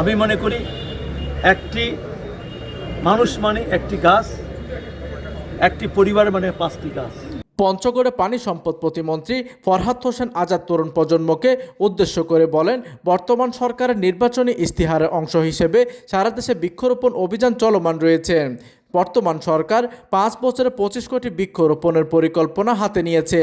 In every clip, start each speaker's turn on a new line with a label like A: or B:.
A: আমি মনে করি একটি মানুষ মানে একটি গাছ, একটি পরিবার মানে 5টি গাছ।
B: পঞ্চগড়ে পানি সম্পদ প্রতিমন্ত্রী ফরহাদ হোসেন আজাদ তরুণ প্রজন্মকে উদ্দেশ্য করে বলেন, বর্তমান সরকারের নির্বাচনী ইস্তিহারের অংশ হিসেবে সারা দেশে বৃক্ষরোপণ অভিযান চলমান রয়েছে। বর্তমান সরকার 5 বছরে 25 কোটি বৃক্ষরোপণের পরিকল্পনা হাতে নিয়েছে।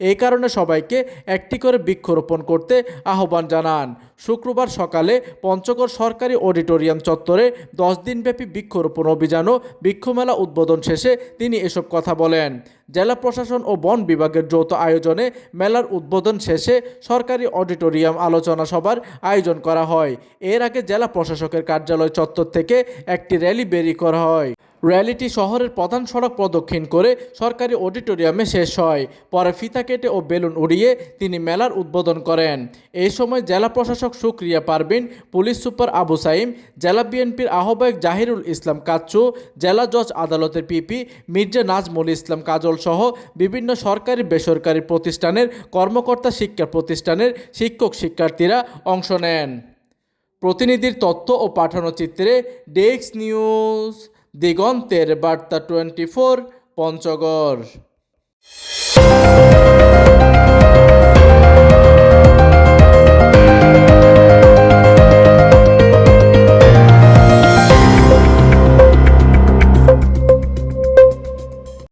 B: এই কারণে সবাইকে একটি করে বৃক্ষরোপণ করতে আহ্বান জানান। শুক্রবার সকালে পঞ্চগড় সরকারি অডিটোরিয়াম চত্বরে 10 দিনব্যাপী বৃক্ষরোপণ অভিযান ও বৃক্ষমেলা উদ্বোধন শেষে তিনি এসব কথা বলেন। জেলা প্রশাসন ও বন বিভাগের যৌথ আয়োজনে মেলার উদ্বোধন শেষে সরকারি অডিটোরিয়াম আলোচনা সভার আয়োজন করা হয়। এর আগে জেলা প্রশাসকের কার্যালয় চত্বর থেকে একটি র্যালি বের করা হয়। র্যালিটি শহরের প্রধান সড়ক প্রদক্ষিণ করে সরকারি অডিটোরিয়ামে শেষ হয়। পরে ফিতা কেটে ও বেলুন উড়িয়ে তিনি মেলার উদ্বোধন করেন। এই সময় জেলা প্রশাসক সুক্রিয়া পারভিন, পুলিশ সুপার আবু সাইম, জেলা বিএনপির আহ্বায়ক জাহিরুল ইসলাম কাচ্চু, জেলা জজ আদালতের পিপি মির্জা নাজমুল ইসলাম কাজল সহ বিভিন্ন সরকারি বেসরকারি প্রতিষ্ঠানের কর্মকর্তা, শিক্ষা প্রতিষ্ঠানের শিক্ষক শিক্ষার্থীরা অংশ নেন। প্রতিনিধির তথ্য ও পাঠানো চিত্রে ডেস্ক নিউজ, দিগন্তের বার্তা 24, পঞ্চগড়।